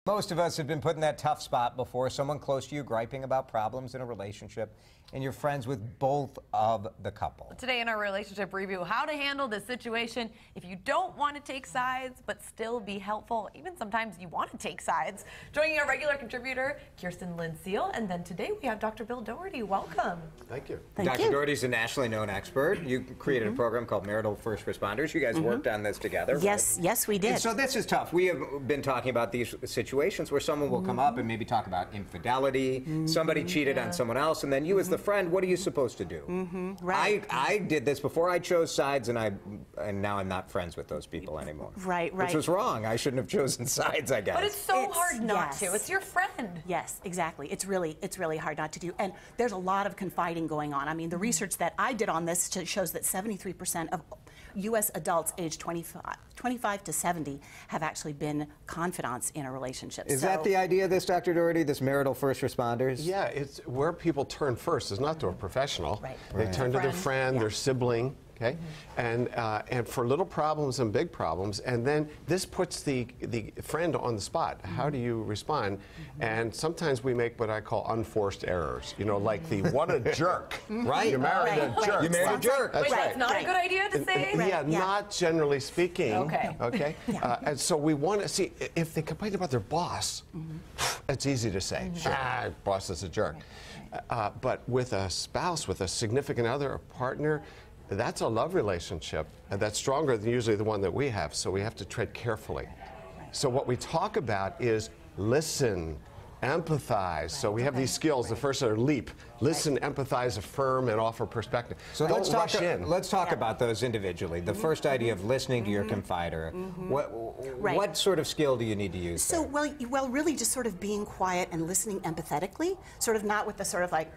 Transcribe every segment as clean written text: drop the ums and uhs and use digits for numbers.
Most of us have been put in that tough spot before, someone close to you griping about problems in a relationship, and you're friends with both of the couple. Today in our relationship review, how to handle this situation if you don't want to take sides but still be helpful. Even sometimes you want to take sides. Joining our regular contributor, Kirsten Seal, and then today we have Dr. Bill Doherty. Welcome. Thank you. Dr. Doherty is a nationally known expert. You created a program called Marital First Responders. You guys worked on this together. Yes, right? yes, we did. And so this is tough. We have been talking about these situations where someone will come up and maybe talk about infidelity, somebody cheated on someone else, and then you as the friend, what are you supposed to do? Right. I did this before. I chose sides, and now I'm not friends with those people anymore. Right. Which was wrong. I shouldn't have chosen sides, I guess. But it's so hard not to. It's your friend. Yes, exactly. It's really hard not to do. And there's a lot of confiding going on. I mean, the research that I did on this shows that 73% of U.S. adults aged 25 to 70 have actually been confidants in a relationship. Is that the idea of this, Dr. Doherty, this marital first responders? Yeah, it's where people turn first is not to a professional. Right. They turn to their friend, their sibling, okay? And for little problems and big problems, and then this puts the friend on the spot. How do you respond? And sometimes we make what I call unforced errors. You know, like the what a jerk. Right. You married a jerk. You married a jerk. That's Wait, right. that's not a good idea to say? Yeah, not generally speaking. Okay. Okay. And so we want to see if they complain about their boss. It's easy to say, boss is a jerk. But with a spouse, with a significant other, a partner, that's a love relationship, and that's stronger than usually the one that we have, so we have to tread carefully. So what we talk about is listen, empathize. So we have these skills. The first are LEAP. Listen, empathize, affirm, and offer perspective. So Don't rush in. Let's talk about those individually. The first idea of listening to your confider. What sort of skill do you need to use So, there? well, really just sort of being quiet and listening empathetically, sort of not with the sort of like,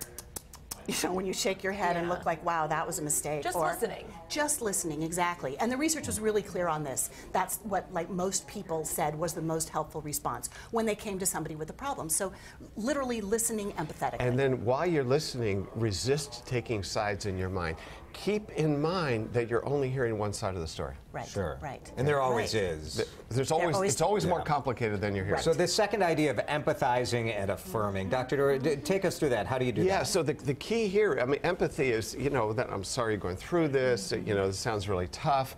you know, when you shake your head and look like, wow, that was a mistake. Just listening. Just listening, exactly. And the research was really clear on this. That's what, like, most people said was the most helpful response when they came to somebody with a problem. So literally listening empathetically. And then while you're listening, resist taking sides in your mind. Keep in mind that you're only hearing one side of the story. Right. Sure. Right. And there always is. It's always more complicated than you're hearing. So the second idea of empathizing and affirming. Dr. Doherty, take us through that. How do you do that? Yeah, so the key here, I mean, empathy is, you know, that I'm sorry you're going through this, you know, this sounds really tough.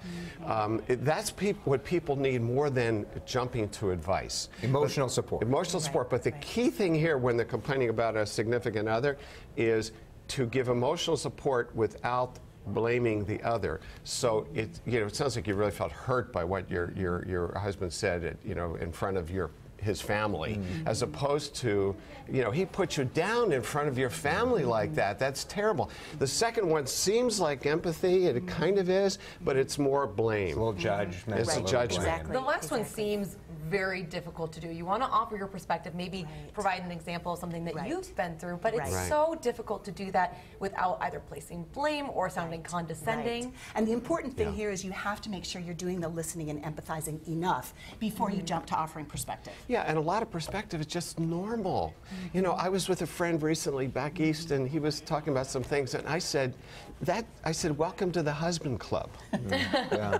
That's what people need more than jumping to advice. Emotional support. Emotional support, but the key thing here when they're complaining about a significant other is to give emotional support without blaming the other. So it sounds like you really felt hurt by what your husband said, you know, in front of his family, as opposed to, you know, he put you down in front of your family like that. That's terrible. The second one seems like empathy, and it kind of is, but it's more blame. It's a little judgment. It's a judgment. Exactly. The last one seems very difficult to do. You want to offer your perspective, maybe provide an example of something that you've been through, but it's so difficult to do that without either placing blame or sounding condescending. And the important thing here is you have to make sure you're doing the listening and empathizing enough before you jump to offering perspective. Yeah, and a lot of perspective is just normal. You know, I was with a friend recently back east, and he was talking about some things, and I said, welcome to the husband club.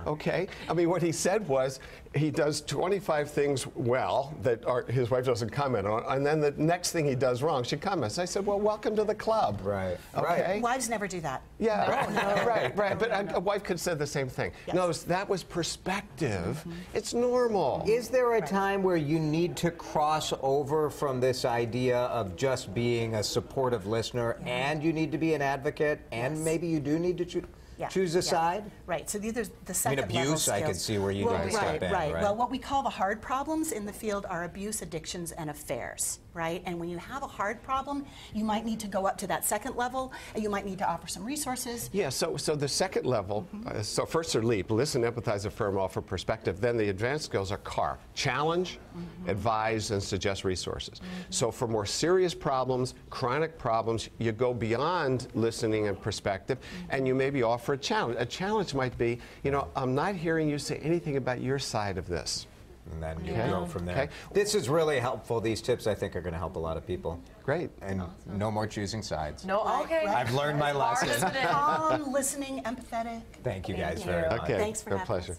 Okay? I mean, what he said was, he does 25 things well that his wife doesn't comment on, and then the next thing he does wrong, she comments. I said, well, welcome to the club. Right. Okay? Wives never do that. Yeah, right. But a wife could say the same thing. Yes. Notice that was perspective. It's normal. Is there a time where you need to cross over from this idea of just being a supportive listener and you need to be an advocate and maybe you do need to choose a side? Right. So these are the second level abuse, skills. I could see where you guys step in, right? Well, what we call the hard problems in the field are abuse, addictions, and affairs, right? And when you have a hard problem, you might need to go up to that second level, and you might need to offer some resources. Yeah, so the second level, so first are LEAP, listen, empathize, affirm, offer perspective. Then the advanced skills are CAR, challenge, advise, and suggest resources. So for more serious problems, chronic problems, you go beyond listening and perspective, and you maybe offer a challenge. A challenge might be, you know, I'm not hearing you say anything about your side of this. And then you go from there. This is really helpful. These tips, I think, are going to help a lot of people. Great. And no more choosing sides. No, okay. I've learned my lesson. Calm, listening, empathetic. Thank you guys very much. Okay, Thanks for having pleasure. us.